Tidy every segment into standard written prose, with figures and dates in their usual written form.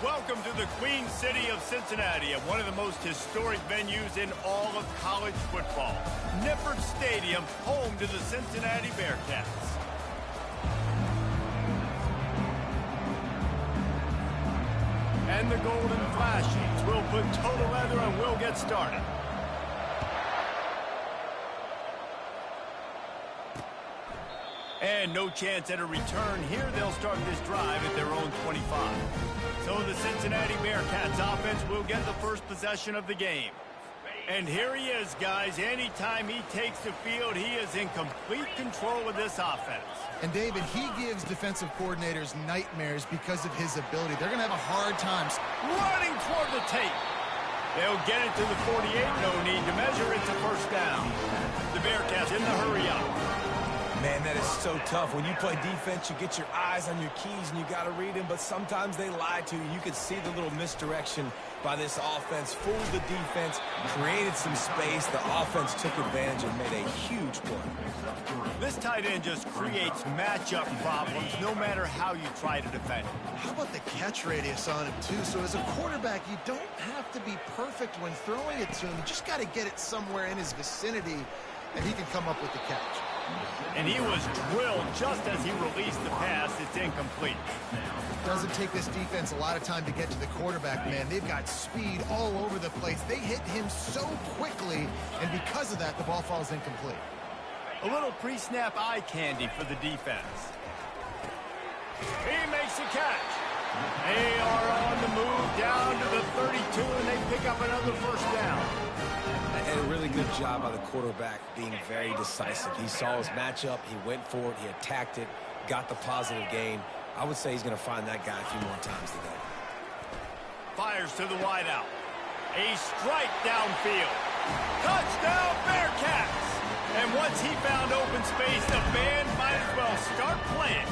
Welcome to the Queen City of Cincinnati, at one of the most historic venues in all of college football. Nippert Stadium, home to the Cincinnati Bearcats. And the golden flashings will put total leather and we'll get started. And no chance at a return here. They'll start this drive at their own 25. So the Cincinnati Bearcats offense will get the first possession of the game. And here he is, guys. Anytime he takes the field, he is in complete control of this offense. And David, he gives defensive coordinators nightmares because of his ability. They're going to have a hard time running toward the tape. They'll get it to the 48. No need to measure. It's a first down. The Bearcats in the hurry up. Man, that is so tough. When you play defense, you get your eyes on your keys and you got to read them, but sometimes they lie to you. You can see the little misdirection by this offense, fooled the defense, created some space. The offense took advantage and made a huge play. This tight end just creates matchup problems no matter how you try to defend it. How about the catch radius on him, too? So as a quarterback, you don't have to be perfect when throwing it to him. You just got to get it somewhere in his vicinity, and he can come up with the catch. And he was drilled just as he released the pass. It's incomplete. Doesn't take this defense a lot of time to get to the quarterback, man. They've got speed all over the place. They hit him so quickly, and because of that, the ball falls incomplete. A little pre-snap eye candy for the defense. He makes the catch. They are on the move down to the 32, and they pick up another first down. And a really good job by the quarterback being very decisive. He saw his matchup, he went for it, he attacked it, got the positive gain. I would say he's going to find that guy a few more times today. Fires to the wideout. A strike downfield. Touchdown Bearcats! And once he found open space, the band might as well start playing.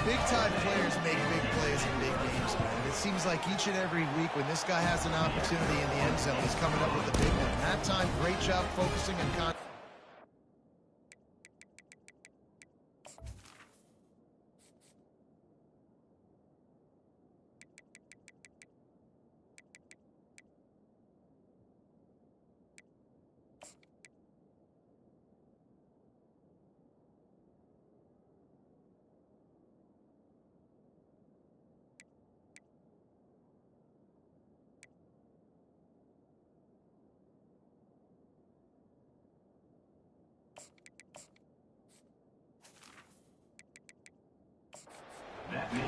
Big-time players make big plays in big games, man. It seems like each and every week when this guy has an opportunity in the end zone, he's coming up with a big one. That time, great job focusing and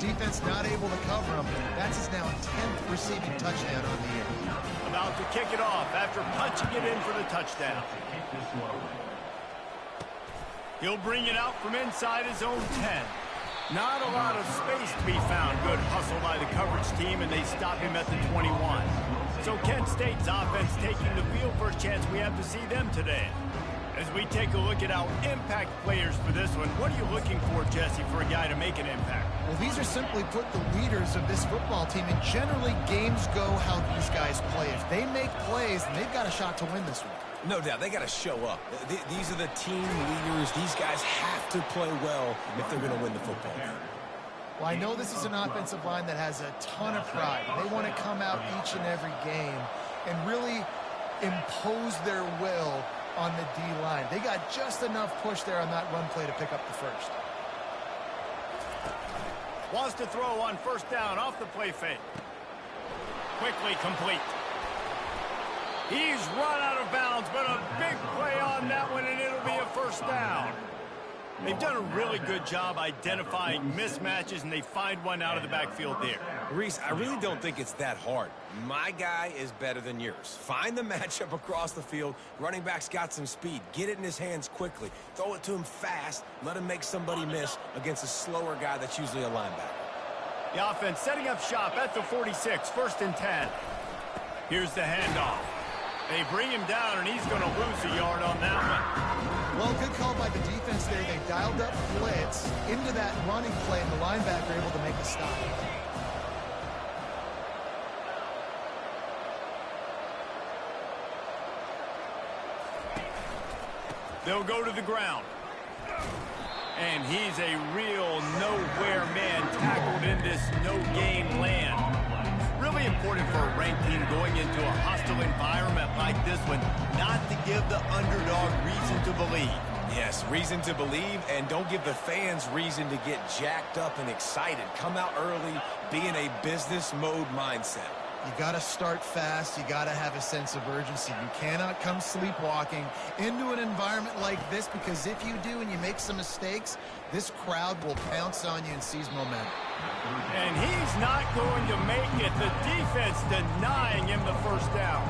defense not able to cover him. That's his now 10th receiving touchdown on the year. About to kick it off after punching it in for the touchdown. He'll bring it out from inside his own 10. Not a lot of space to be found. Good hustle by the coverage team, and they stop him at the 21. So Kent State's offense taking the field. First chance we have to see them today. As we take a look at our impact players for this one, what are you looking for, Jesse, for a guy to make an impact? Well, these are simply put the leaders of this football team, and generally games go how these guys play. If they make plays, then they've got a shot to win this one. No doubt, they got to show up. These are the team leaders. These guys have to play well if they're going to win the football game. Well, I know this is an offensive line that has a ton of pride. They want to come out each and every game and really impose their will on the D-line. They got just enough push there on that run play to pick up the first. Wants to throw on first down off the play fake. Quickly complete. He's run out of bounds, but a big play on that one, and it'll be a first down. They've done a really good job identifying mismatches, and they find one out of the backfield there. Reese, I really don't think it's that hard. My guy is better than yours. Find the matchup across the field. Running back's got some speed. Get it in his hands quickly. Throw it to him fast. Let him make somebody miss against a slower guy that's usually a linebacker. The offense setting up shop at the 46, first and 10. Here's the handoff. They bring him down, and he's going to lose a yard on that one. Well, good call by the defense there. They dialed up blitz into that running play, and the linebacker able to make a stop. They'll go to the ground. And he's a real nowhere man, tackled in this no-gain land. important for a ranked team going into a hostile environment like this one not to give the underdog reason to believe. Yes, reason to believe, and don't give the fans reason to get jacked up and excited. Come out early, be in a business mode mindset. You got to start fast. You got to have a sense of urgency. You cannot come sleepwalking into an environment like this, because if you do and you make some mistakes, this crowd will pounce on you and seize momentum. And he's not going to make it. The defense denying him the first down.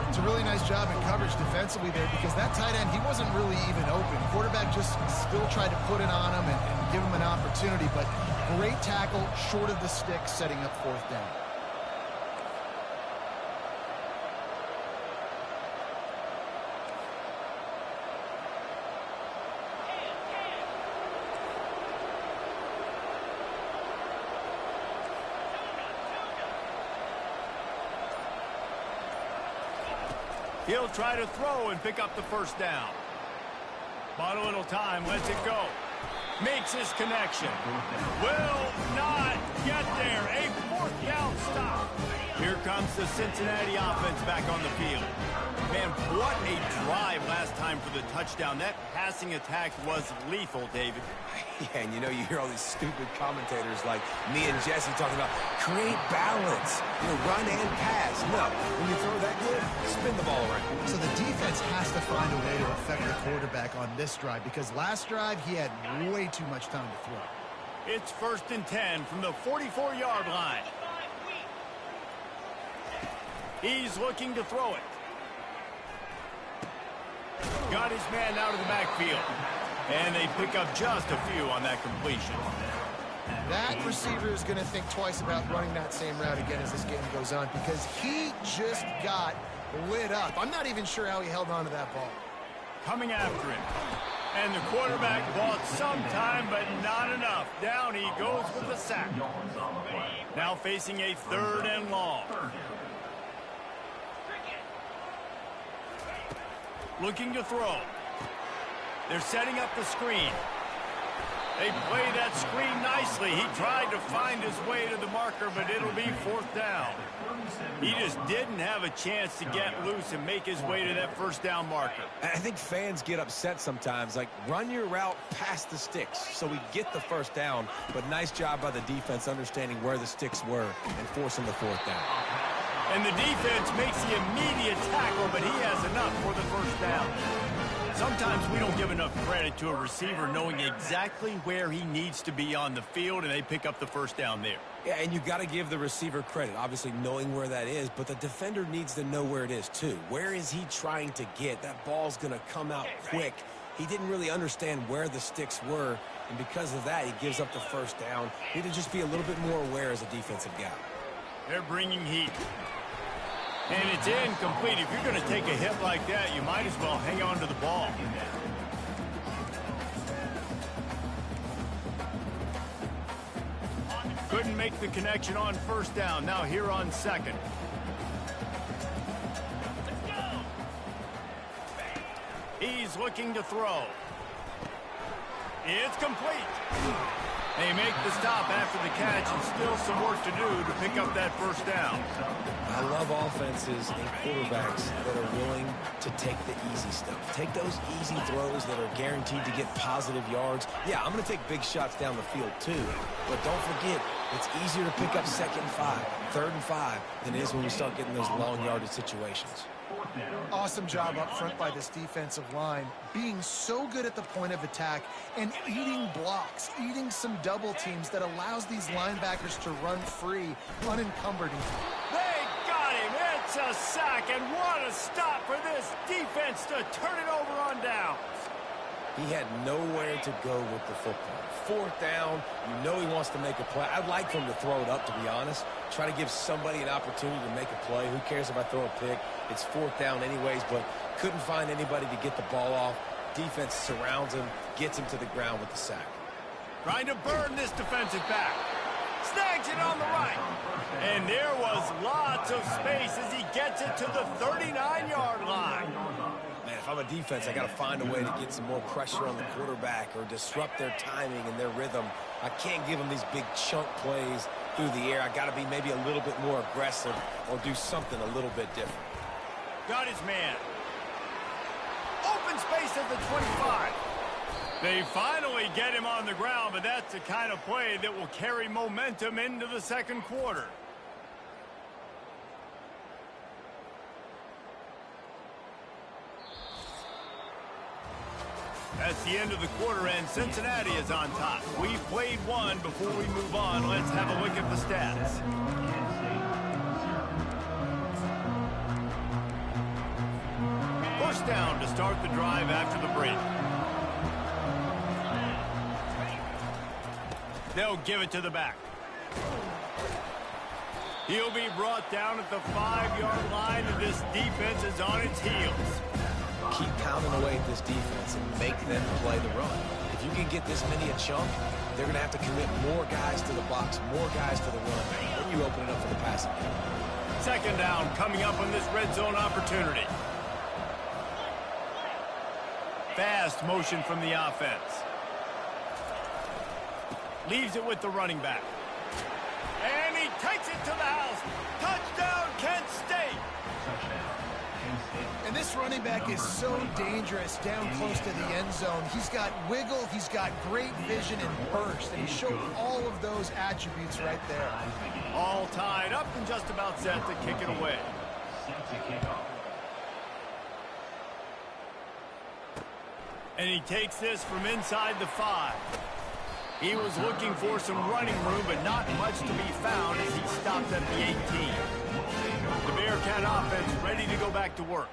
It's a really nice job in coverage defensively there, because that tight end, he wasn't really even open. Quarterback just still tried to put it on him and give him an opportunity, but great tackle short of the stick, setting up fourth down. He'll try to throw and pick up the first down. Bought a little time, lets it go. Makes his connection. Will not get there. A fourth down stop. Here comes the Cincinnati offense back on the field. Man, what a drive last time for the touchdown. That passing attack was lethal, David. Yeah, and you hear all these stupid commentators like me and Jesse talking about create balance, run and pass. No, when you throw that good, spin the ball around. So the defense has to find a way to affect the quarterback on this drive, because last drive he had way too much time to throw. It's 1st and 10 from the 44-yard line. He's looking to throw it. Got his man out of the backfield. And they pick up just a few on that completion. That receiver is going to think twice about running that same route again as this game goes on, because he just got lit up. I'm not even sure how he held on to that ball. Coming after him. And the quarterback bought some time, but not enough. Down he goes with the sack. Now facing a 3rd and long. Looking to throw. They're setting up the screen. They play that screen nicely. He tried to find his way to the marker, but it'll be 4th down. He just didn't have a chance to get loose and make his way to that first down marker. I think fans get upset sometimes, like run your route past the sticks so we get the first down, but nice job by the defense understanding where the sticks were and forcing the 4th down. And the defense makes the immediate tackle, but he has enough for the first down. Sometimes we don't give enough credit to a receiver knowing exactly where he needs to be on the field, and they pick up the first down there. Yeah, and you got to give the receiver credit, obviously knowing where that is, but the defender needs to know where it is too. Where is he trying to get? That ball's going to come out quick. He didn't really understand where the sticks were, and because of that, he gives up the first down. Need to just be a little bit more aware as a defensive guy. They're bringing heat. And it's incomplete. If you're going to take a hit like that, you might as well hang on to the ball. Couldn't make the connection on first down. Now here on 2nd. He's looking to throw. It's complete. They make the stop after the catch, and still some work to do to pick up that first down. I love offenses and quarterbacks that are willing to take the easy stuff. Take those easy throws that are guaranteed to get positive yards. Yeah, I'm going to take big shots down the field too, but don't forget, it's easier to pick up 2nd and 5, 3rd and 5 than it is when we start getting those long yardage situations. Awesome job up front by this defensive line, being so good at the point of attack and eating blocks, eating some double teams that allows these linebackers to run free, unencumbered. They got him. It's a sack, and what a stop for this defense to turn it over on downs. He had nowhere to go with the football. 4th down, he wants to make a play. I'd like for him to throw it up, to be honest. Try to give somebody an opportunity to make a play. Who cares if I throw a pick? It's 4th down anyways, but couldn't find anybody to get the ball off. Defense surrounds him, gets him to the ground with the sack. Trying to burn this defensive back. Snags it on the right. And there was lots of space as he gets it to the 39-yard line. Man, if I'm a defense, I got to find a way to get some more pressure on the quarterback or disrupt their timing and their rhythm. I can't give them these big chunk plays. through the air. I got to be maybe a little bit more aggressive or do something a little bit different. Got his man. Open space at the 25. They finally get him on the ground, but that's the kind of play that will carry momentum into the second quarter. That's the end of the quarter, and Cincinnati is on top. We've played one. Before we move on, let's have a look at the stats. First down to start the drive after the break. They'll give it to the back. He'll be brought down at the 5-yard line, and this defense is on its heels. Keep pounding away at this defense and make them play the run. If you can get this many a chunk, they're going to have to commit more guys to the box, more guys to the run. Then you open it up for the passing game. Second down coming up on this red zone opportunity. Fast motion from the offense. Leaves it with the running back. And he takes it to the house. Touchdown, Kent State. And this running back is so dangerous down close to the end zone. He's got wiggle, he's got great vision and burst, and he showed all of those attributes right there. All tied up and just about set to kick it away. And he takes this from inside the 5. He was looking for some running room, but not much to be found as he stopped at the 18. The Bearcat offense ready to go back to work.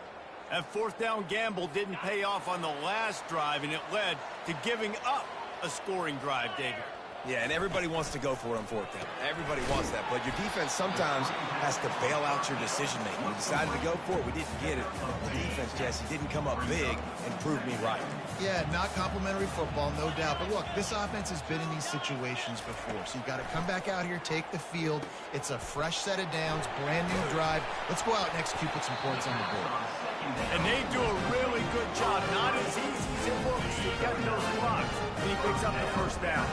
That fourth down gamble didn't pay off on the last drive, and it led to giving up a scoring drive, David. Yeah, and everybody wants to go for it on fourth down. Everybody wants that, but your defense sometimes has to bail out your decision-making. We decided to go for it. We didn't get it. The defense, Jesse, didn't come up big and prove me right. Yeah, not complimentary football, no doubt. But look, this offense has been in these situations before, so you've got to come back out here, take the field. It's a fresh set of downs, brand new drive. Let's go out and execute, put some points on the board. And they do a really good job. Not as easy as it looks to get those blocks. And he picks up the first down.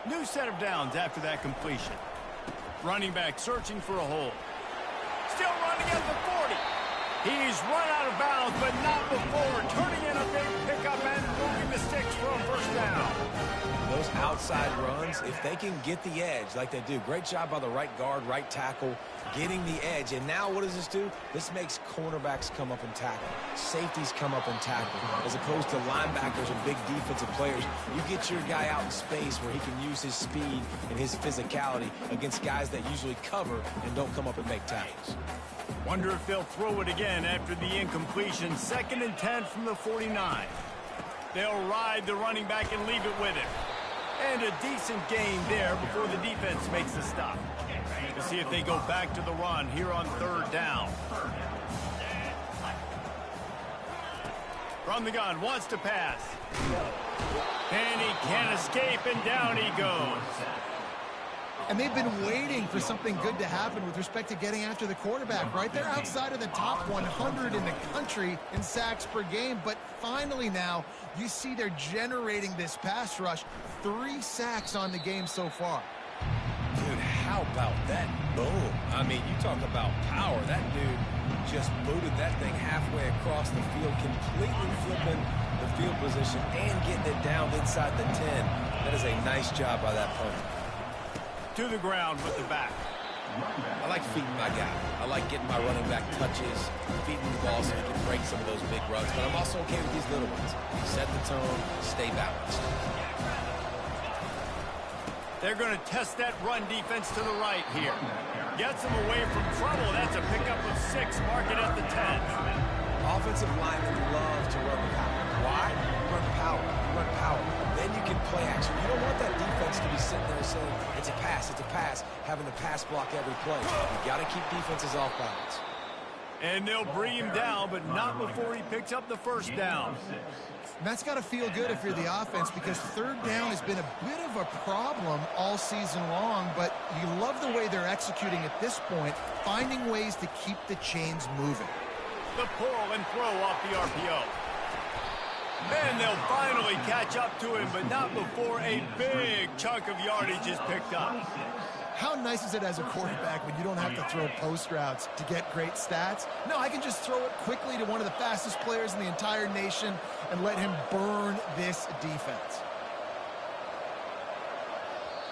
New set of downs after that completion. Running back searching for a hole. Still running at the 40. He's run out of bounds, but not before turning in a big pickup and moving the sticks for a first down. Those outside runs, if they can get the edge like they do, great job by the right guard, right tackle, getting the edge. And now what does this do? This makes cornerbacks come up and tackle. Safeties come up and tackle. As opposed to linebackers and big defensive players, you get your guy out in space where he can use his speed and his physicality against guys that usually cover and don't come up and make tackles. Wonder if they'll throw it again after the incompletion. 2nd and 10 from the 49. They'll ride the running back and leave it with him. And a decent gain there before the defense makes the stop. To see if they go back to the run here on 3rd down. From the gun, wants to pass. And he can't escape, and down he goes. And they've been waiting for something good to happen with respect to getting after the quarterback, right? They're outside of the top 100 in the country in sacks per game, but finally now you see they're generating this pass rush. 3 sacks on the game so far. Dude, how about that boom? I mean, you talk about power. That dude just booted that thing halfway across the field, completely flipping the field position and getting it down inside the 10. That is a nice job by that punter. To the ground with the back. I like feeding my guy. I like getting my running back touches, feeding the ball so he can break some of those big runs. But I'm also okay with these little ones. Set the tone, stay balanced. They're going to test that run defense to the right here. Gets them away from trouble. That's a pickup of 6. Mark it at the 10. Offensive linemen love to run power. Why? Run power. Run power. Then you can play action. You don't want that defense to be sitting there saying, it's a pass, having the pass block every play. You got to keep defenses off balance. And they'll bring him down, but not before he picks up the first down. And that's got to feel good if you're the offense, because 3rd down has been a bit of a problem all season long, but you love the way they're executing at this point, finding ways to keep the chains moving. The pull and throw off the RPO. And they'll finally catch up to him, but not before a big chunk of yardage is picked up. How nice is it as a quarterback when you don't have to throw post routes to get great stats? No, I can just throw it quickly to one of the fastest players in the entire nation and let him burn this defense.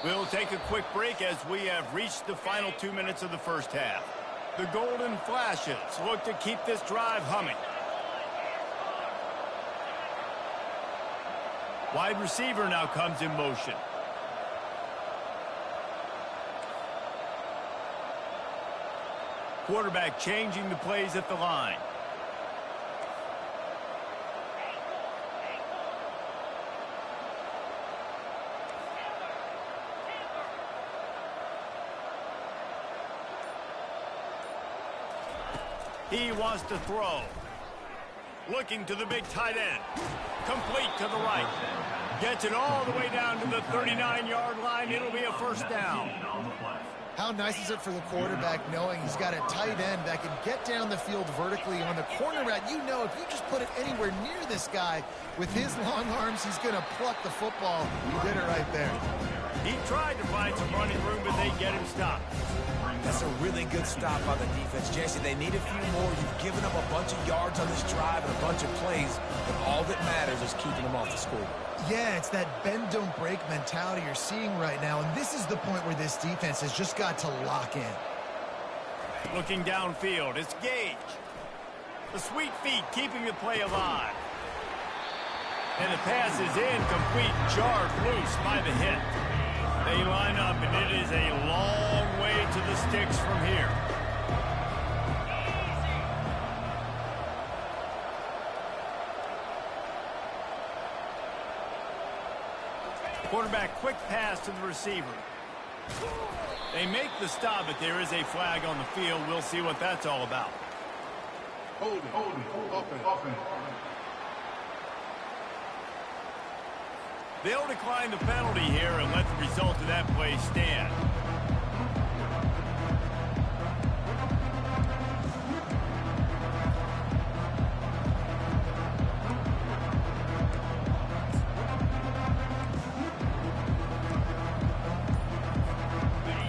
We'll take a quick break as we have reached the final 2 minutes of the first half. The Golden Flashes look to keep this drive humming. Wide receiver now comes in motion. Quarterback changing the plays at the line. He wants to throw. Looking to the big tight end. Complete to the right. Gets it all the way down to the 39-yard line. It'll be a first down. How nice is it for the quarterback knowing he's got a tight end that can get down the field vertically on the corner route? You know, if you just put it anywhere near this guy with his long arms, he's going to pluck the football. He did it right there. He tried to find some running room, but they get him stopped. That's a really good stop by the defense. Jesse, they need a few more. You've given up a bunch of yards on this drive and a bunch of plays, but all that matters is keeping them off the scoreboard. Yeah, it's that bend, don't break mentality you're seeing right now, and this is the point where this defense has just got to lock in. Looking downfield, it's Gage. The sweet feet keeping the play alive. And the pass is incomplete, jarred loose by the hit. They line up, and it is a long way to the sticks from here. Quarterback, quick pass to the receiver. They make the stop, but there is a flag on the field. We'll see what that's all about. Holding, offense. They'll decline the penalty here and let the result of that play stand.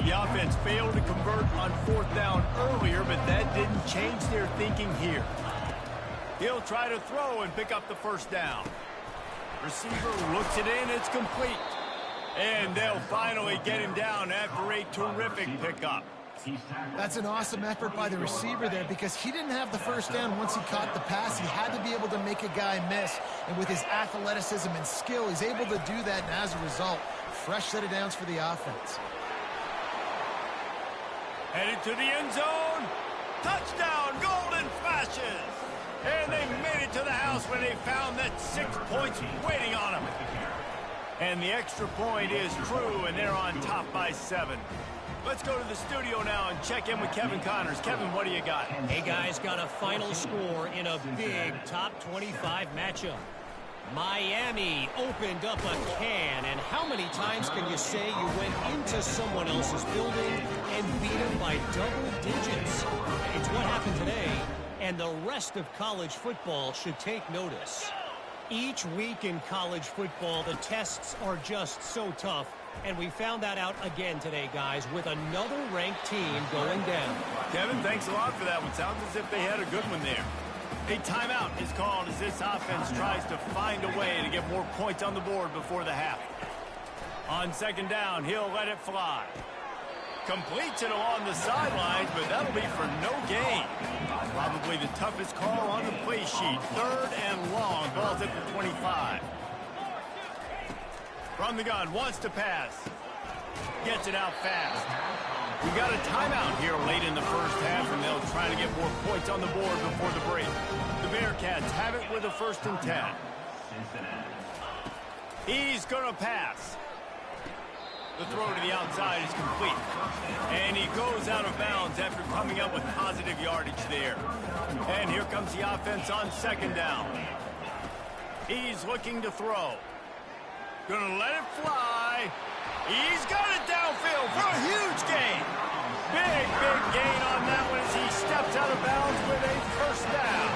The offense failed to convert on fourth down earlier, but that didn't change their thinking here. He'll try to throw and pick up the first down. Receiver looks it in, it's complete. And they'll finally get him down after a terrific pickup. That's an awesome effort by the receiver there because he didn't have the first down once he caught the pass. He had to be able to make a guy miss. And with his athleticism and skill, he's able to do that. And as a result, fresh set of downs for the offense. Headed to the end zone. Touchdown, Golden Flashes. And they made it to the house where they found that 6 points waiting on them. And the extra point is true, and they're on top by 7. Let's go to the studio now and check in with Kevin Connors. Kevin, what do you got? Hey, guys, got a final score in a big top 25 matchup. Miami opened up a can, and how many times can you say you went into someone else's building and beat them by double digits? It's what happened today. And the rest of college football should take notice. Each week in college football, the tests are just so tough. And we found that out again today, guys, with another ranked team going down. Kevin, thanks a lot for that one. Sounds as if they had a good one there. A timeout is called as this offense tries to find a way to get more points on the board before the half. On second down, he'll let it fly. Completes it along the sidelines, but that'll be for no gain. Probably the toughest call on the play sheet. Third and long. Ball's at the 25. From the gun, wants to pass. Gets it out fast. We got a timeout here late in the first half, and they'll try to get more points on the board before the break. The Bearcats have it with a 1st and 10. He's going to pass. The throw to the outside is complete. And he goes out of bounds after coming up with positive yardage there. And here comes the offense on second down. He's looking to throw. Gonna let it fly. He's got it downfield for a huge gain. Big gain on that one as he steps out of bounds with a first down.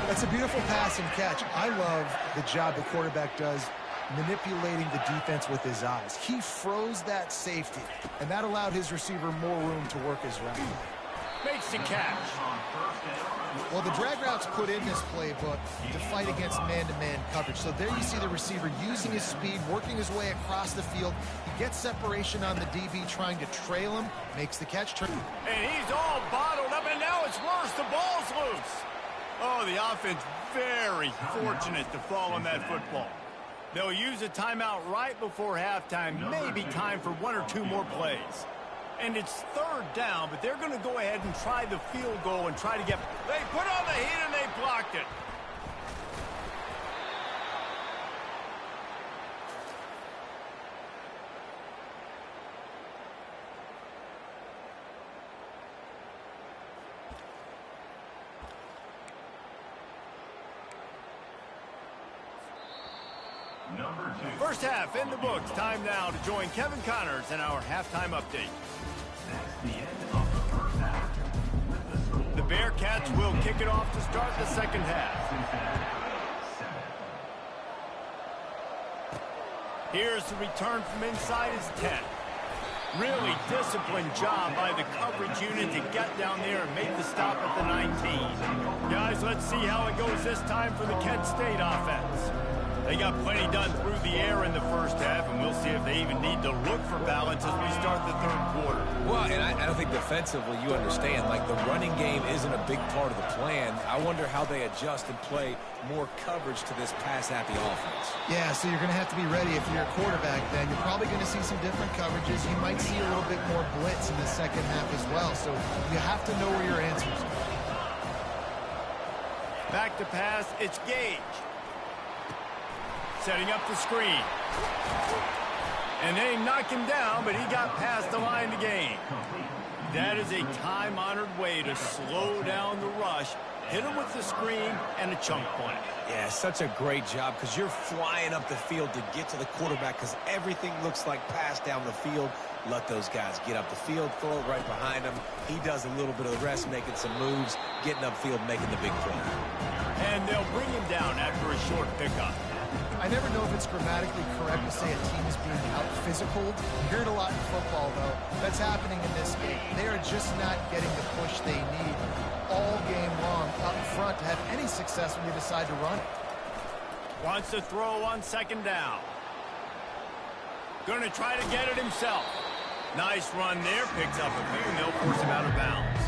That's a beautiful pass and catch. I love the job the quarterback does manipulating the defense with his eyes. He froze that safety, and that allowed his receiver more room to work his route. Makes the catch. Well, the drag routes put in this playbook to fight against man-to-man coverage. So there you see the receiver using his speed, working his way across the field. He gets separation on the DB, trying to trail him, makes the catch. And he's all bottled up, and now it's worse. The ball's loose. Oh, the offense very fortunate to fall on that football. They'll use a timeout right before halftime, maybe time for 1 or 2 more plays. And it's 3rd down, but they're going to go ahead and try the field goal and try to get... They put on the heat and they blocked it. First half in the books. Time now to join Kevin Connors in our halftime update. The Bearcats will kick it off to start the second half. Here's the return from inside his 10. Really disciplined job by the coverage unit to get down there and make the stop at the 19. Guys, let's see how it goes this time for the Kent State offense. They got plenty done through the air in the first half, and we'll see if they even need to look for balance as we start the 3rd quarter. Well, and I don't think defensively you understand, like the running game isn't a big part of the plan. I wonder how they adjust and play more coverage to this pass-happy offense. Yeah, so you're going to have to be ready if you're a quarterback then. You're probably going to see some different coverages. You might see a little bit more blitz in the second half as well, so you have to know where your answers are. Back to pass, it's Gage. Setting up the screen. And they knock him down, but he got past the line to gain. That is a time-honored way to slow down the rush, hit him with the screen, and a chunk play. Yeah, such a great job because you're flying up the field to get to the quarterback because everything looks like pass down the field. Let those guys get up the field, throw it right behind him. He does a little bit of the rest, making some moves, getting upfield, making the big play. And they'll bring him down after a short pickup. I never know if it's grammatically correct to say a team is being out-physical. You hear it a lot in football, though. That's happening in this game. They are just not getting the push they need all game long up front to have any success when they decide to run it. Wants to throw on 2nd down. Going to try to get it himself. Nice run there. Picks up a few, and they'll force him out of bounds.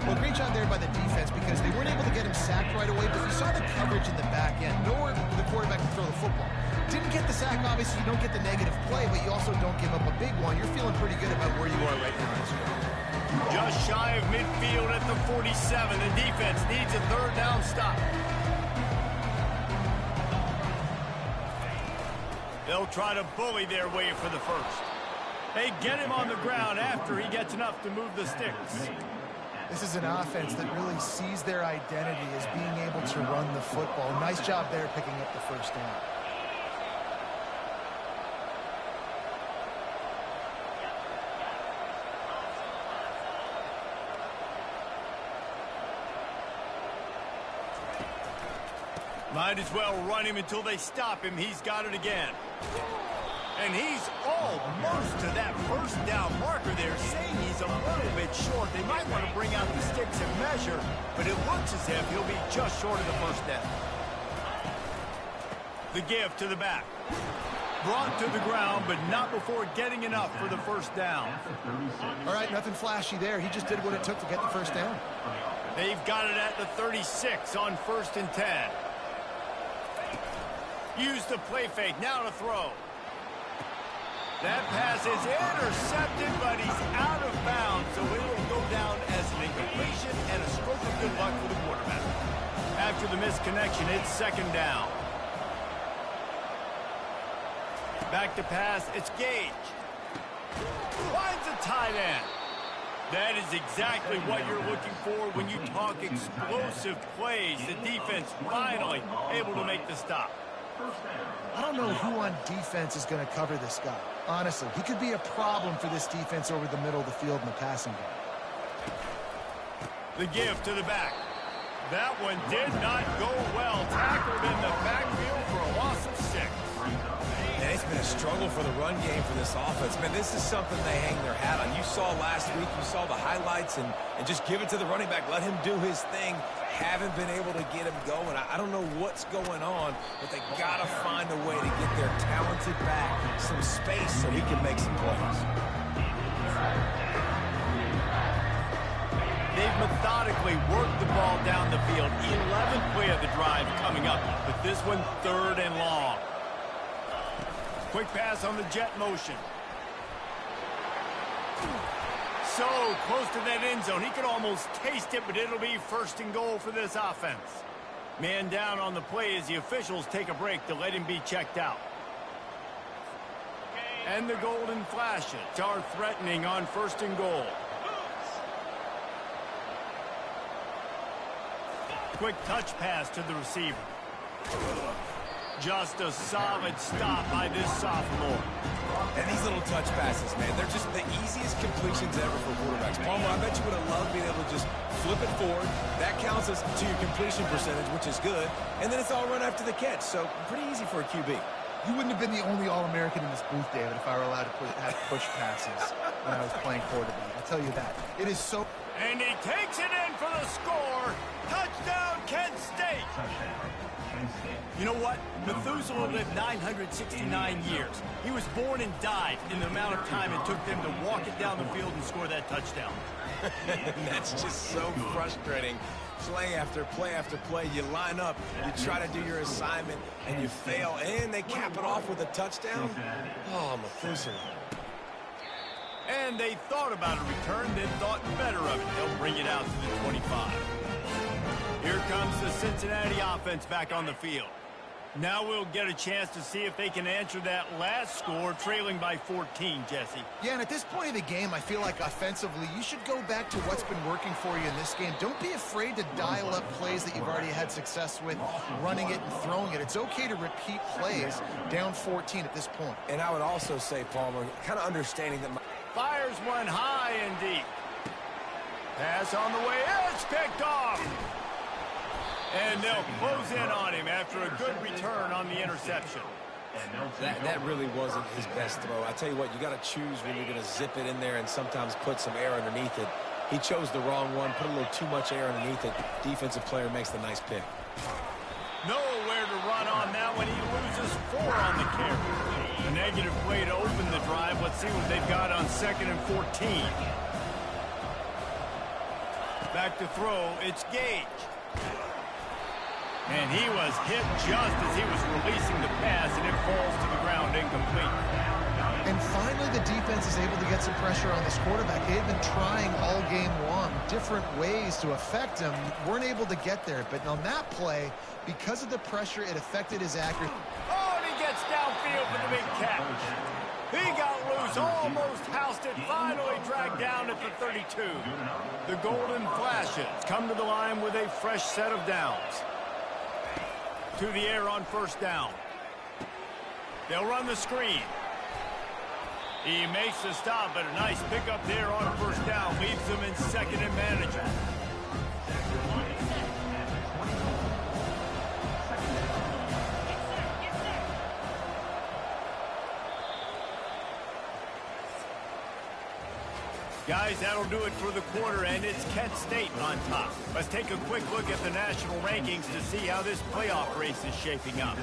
Well, great job there by the defense because they weren't able to get him sacked right away, but you saw the coverage in the back end. Nowhere for the quarterback to throw the football. Didn't get the sack, obviously you don't get the negative play, but you also don't give up a big one. You're feeling pretty good about where you are right now. Just shy of midfield at the 47. The defense needs a 3rd down stop. They'll try to bully their way for the first. They get him on the ground after he gets enough to move the sticks. This is an offense that really sees their identity as being able to run the football. Nice job there picking up the 1st down. Might as well run him until they stop him. He's got it again. And he's almost to that 1st down marker there, saying he's a little bit short. They might want to bring out the sticks and measure, but it looks as if he'll be just short of the 1st down. The give to the back. Brought to the ground, but not before getting enough for the 1st down. All right, nothing flashy there. He just did what it took to get the 1st down. They've got it at the 36 on 1st and 10. Use the play fake, now to throw. That pass is intercepted, but he's out of bounds, so it will go down as an incompletion and a stroke of good luck for the quarterback. After the misconnection, it's 2nd down. Back to pass, it's Gage. Finds a tight end. That is exactly what you're looking for when you talk explosive plays. The defense finally able to make the stop. I don't know who on defense is going to cover this guy. Honestly, he could be a problem for this defense over the middle of the field in the passing game. The give to the back. That one did not go well. Tackled in the backfield for a loss of 6. been a struggle for the run game for this offense. Man, this is something they hang their hat on. You saw last week, you saw the highlights, and just give it to the running back. Let him do his thing. Haven't been able to get him going. I don't know what's going on, but they got to find a way to get their talented back some space so he can make some plays. They've methodically worked the ball down the field. 11th play of the drive coming up, but this one 3rd and long. Quick pass on the jet motion. So close to that end zone. He could almost taste it, but it'll be 1st and goal for this offense. Man down on the play as the officials take a break to let him be checked out. And the golden flashes are threatening on 1st and goal. Quick touch pass to the receiver. Just a solid stop by this sophomore. And these little touch passes, man, they're just the easiest completions ever for quarterbacks. Palmer, I bet you would have loved being able to just flip it forward. That counts as to your completion percentage, which is good. And then it's all run after the catch, so pretty easy for a QB. You wouldn't have been the only All-American in this booth, David, if I were allowed to have push passes when I was playing quarterback. I'll tell you that. It is so... And he takes it in for the score. Touchdown, Kent State. You know what? Methuselah lived 969 years. He was born and died in the amount of time it took them to walk it down the field and score that touchdown. That's just so frustrating. Play after play after play, you line up, you try to do your assignment, and you fail, and they cap it off with a touchdown. Oh, Methuselah. And they thought about a return, then thought better of it. They'll bring it out to the 25. Here comes the Cincinnati offense back on the field. Now we'll get a chance to see if they can answer that last score, trailing by 14, Jesse. Yeah, and at this point of the game, I feel like offensively, you should go back to what's been working for you in this game. Don't be afraid to dial up plays that you've already had success with, running it and throwing it. It's okay to repeat plays down 14 at this point. And I would also say, Palmer, kind of understanding that... Fires one high and deep. Pass on the way. It's picked off. And they'll close in on him after a good return on the interception. That really wasn't his best throw. I tell you what, you got to choose when you're going to zip it in there and sometimes put some air underneath it. He chose the wrong one, put a little too much air underneath it. Defensive player makes the nice pick. Nowhere to run on that one. He loses 4 on the carry. A negative play to open the drive. Let's see what they've got on 2nd and 14. Back to throw. It's Gage. And he was hit just as he was releasing the pass, and it falls to the ground incomplete. And finally, the defense is able to get some pressure on this quarterback. They've been trying all game long different ways to affect him. Weren't able to get there. But on that play, because of the pressure, it affected his accuracy. Oh, and he gets downfield for the big catch. He got loose, almost housed it, finally dragged down at the 32. The Golden Flashes come to the line with a fresh set of downs. To the air on 1st down. They'll run the screen. He makes the stop, but a nice pickup there on 1st down. Leaves them in 2nd and manageable. Guys, that'll do it for the quarter, and it's Kent State on top. Let's take a quick look at the national rankings to see how this playoff race is shaping up.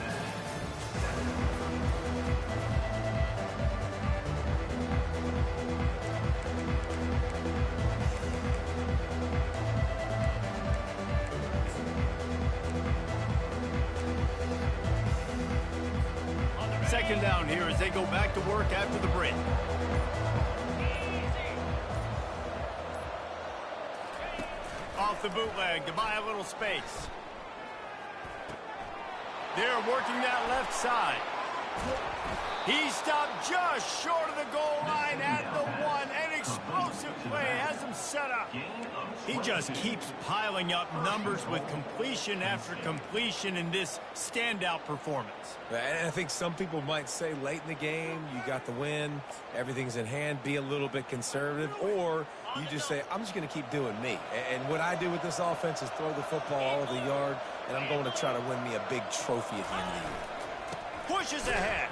Second down here as they go back to work after the break. Off the bootleg to buy a little space. They're working that left side. He stopped just short of the goal line at the 1. An explosive play has him set up. He just keeps piling up numbers with completion after completion in this standout performance. And I think some people might say late in the game, you got the win, everything's in hand, be a little bit conservative, or you just say, I'm just going to keep doing me. And what I do with this offense is throw the football all over the yard, and I'm going to try to win me a big trophy at the end of the year. Pushes ahead.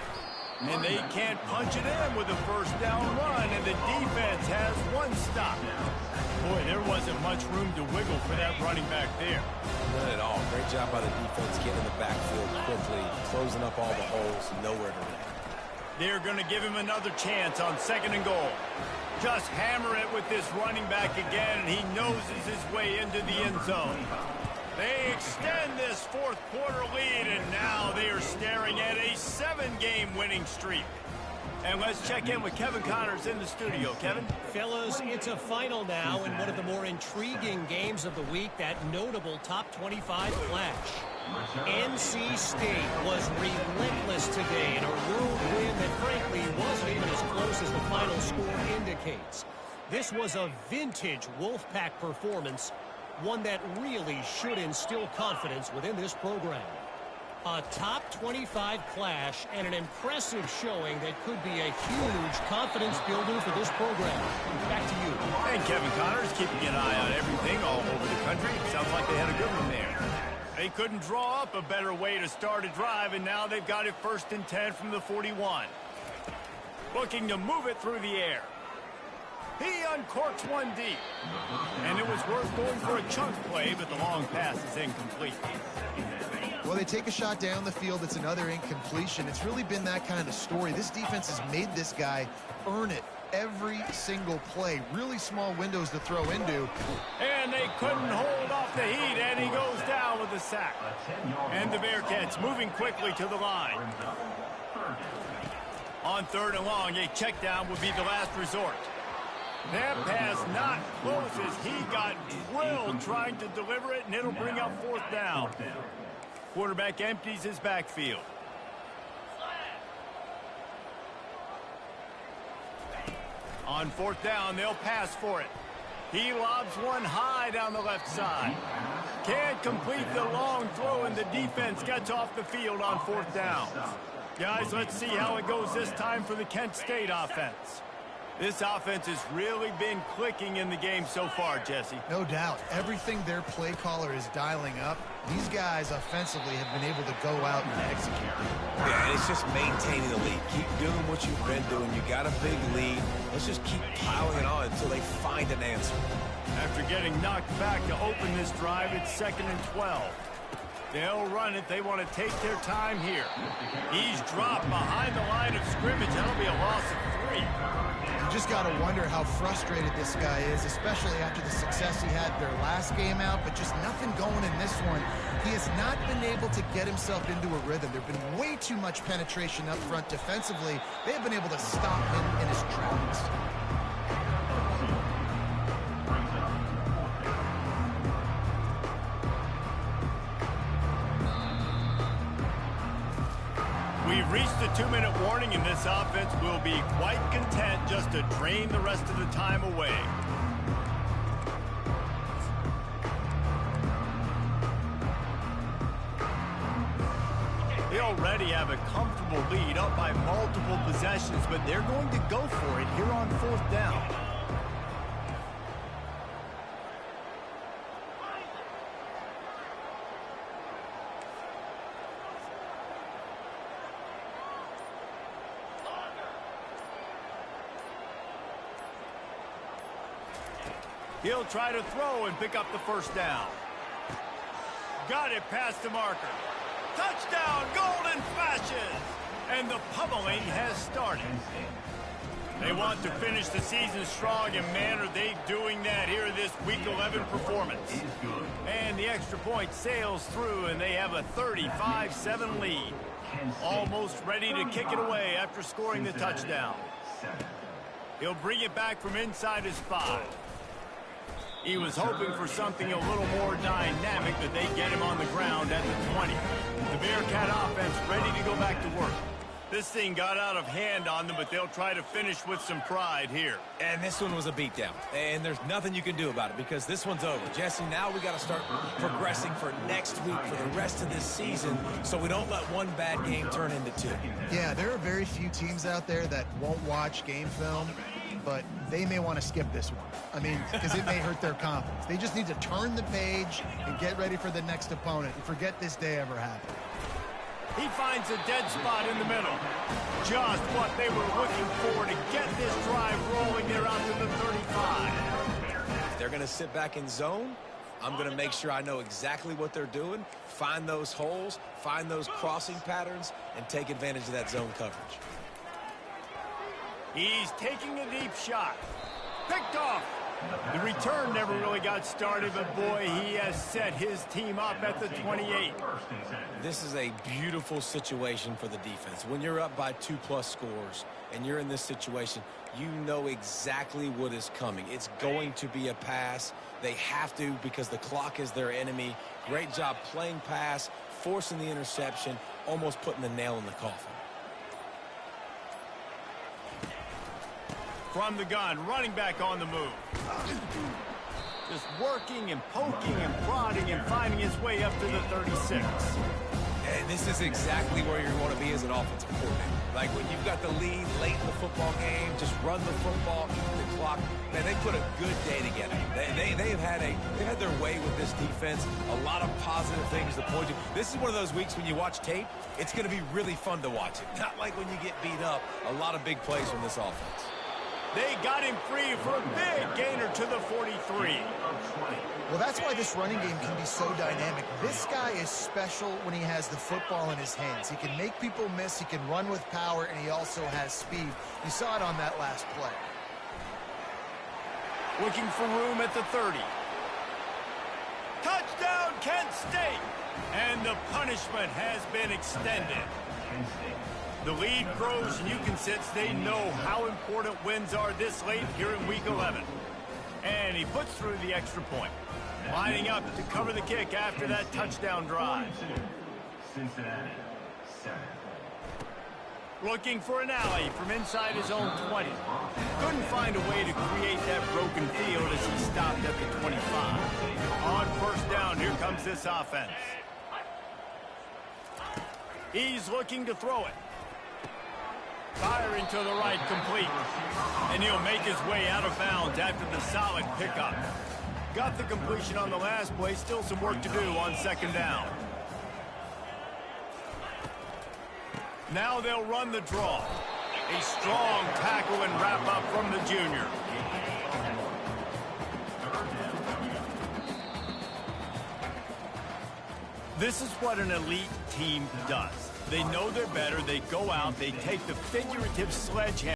And they can't punch it in with a first down run, and the defense has one stop. Boy, there wasn't much room to wiggle for that running back there. Not at all. Great job by the defense getting in the backfield quickly, closing up all the holes, nowhere to run. They're going to give him another chance on 2nd and goal. Just hammer it with this running back again, and he noses his way into the end zone. They extend this fourth quarter lead, and now they are staring at a 7-game winning streak. And let's check in with Kevin Connors in the studio. Kevin? Fellas, it's a final now in one of the more intriguing games of the week, that notable top 25 clash. NC State was relentless today in a road win that frankly wasn't even as close as the final score indicates. This was a vintage Wolfpack performance, one that really should instill confidence within this program. A top 25 clash and an impressive showing that could be a huge confidence builder for this program. Back to you. And Kevin Connors keeping an eye on everything all over the country. Sounds like they had a good one there. They couldn't draw up a better way to start a drive, and now they've got it 1st and 10 from the 41. Looking to move it through the air. He uncorks one deep. And it was worth going for a chunk play, but the long pass is incomplete. Well, they take a shot down the field. It's another incompletion. It's really been that kind of story. This defense has made this guy earn it every single play. Really small windows to throw into. And they couldn't hold off the heat, and he goes down with a sack. And the Bearcats moving quickly to the line. On 3rd and long, a check down would be the last resort. That pass not close as he got drilled trying to deliver it, and it'll bring up 4th down. Quarterback empties his backfield. On 4th down, they'll pass for it. He lobs one high down the left side. Can't complete the long throw, and the defense gets off the field on 4th down. Guys, let's see how it goes this time for the Kent State offense. This offense has really been clicking in the game so far, Jesse. No doubt. Everything their play caller is dialing up, these guys offensively have been able to go out and execute. Yeah, it's just maintaining the lead. Keep doing what you've been doing. You got a big lead. Let's just keep piling it on until they find an answer. After getting knocked back to open this drive, it's 2nd and 12. They'll run it. They want to take their time here. He's dropped behind the line of scrimmage. That'll be a loss of 3. You just got to wonder how frustrated this guy is, especially after the success he had their last game out, but just nothing going in this one. He has not been able to get himself into a rhythm. There's been way too much penetration up front defensively. They have been able to stop him in his tracks. We've reached the 2-minute warning, and this offense will be quite content just to drain the rest of the time away. They already have a comfortable lead up by multiple possessions, but they're going to go for it here on 4th down. He'll try to throw and pick up the 1st down. Got it past the marker. Touchdown, Golden Flashes! And the pummeling has started. They want to finish the season strong, and man, are they doing that here in this Week 11 performance. And the extra point sails through, and they have a 35-7 lead. Almost ready to kick it away after scoring the touchdown. He'll bring it back from inside his 5. He was hoping for something a little more dynamic, but they get him on the ground at the 20. The Bearcat offense ready to go back to work. This thing got out of hand on them, but they'll try to finish with some pride here. And this one was a beatdown. And there's nothing you can do about it because this one's over. Jesse, now we got to start progressing for next week for the rest of this season so we don't let one bad game turn into 2. Yeah, there are very few teams out there that won't watch game film, but they may want to skip this one. I mean, because it may hurt their confidence. They just need to turn the page and get ready for the next opponent and forget this day ever happened. He finds a dead spot in the middle. Just what they were looking for to get this drive rolling there out to the 35. If they're going to sit back in zone, I'm going to make sure I know exactly what they're doing, find those holes, find those crossing patterns, and take advantage of that zone coverage. He's taking a deep shot. Picked off. The return never really got started, but boy, he has set his team up at the 28. This is a beautiful situation for the defense. When you're up by 2+ scores and you're in this situation, you know exactly what is coming. It's going to be a pass. They have to because the clock is their enemy. Great job playing pass, forcing the interception, almost putting the nail in the coffin. From the gun, running back on the move. Just working and poking and prodding and finding his way up to the 36. And this is exactly where you want to be as an offensive coordinator. Like when you've got the lead late in the football game, just run the football, eat the clock. Man, they put a good day together. They've had their way with this defense. A lot of positive things to point to. This is one of those weeks when you watch tape, it's going to be really fun to watch it. Not like when you get beat up. A lot of big plays from this offense. They got him free for a big gainer to the 43. Well, that's why this running game can be so dynamic. This guy is special when he has the football in his hands. He can make people miss, he can run with power, and he also has speed. You saw it on that last play. Looking for room at the 30. Touchdown, Kent State! And the punishment has been extended. The lead grows, and you can sense they know how important wins are this late here in Week 11. And he puts through the extra point. Lining up to cover the kick after that touchdown drive. Cincinnati, 7. Looking for an alley from inside his own 20. Couldn't find a way to create that broken field as he stopped at the 25. On first down, here comes this offense. He's looking to throw it. Firing to the right, complete. And he'll make his way out of bounds after the solid pickup. Got the completion on the last play. Still some work to do on second down. Now they'll run the draw. A strong tackle and wrap up from the junior. This is what an elite team does. They know they're better. They go out. They take the figurative sledgehammer.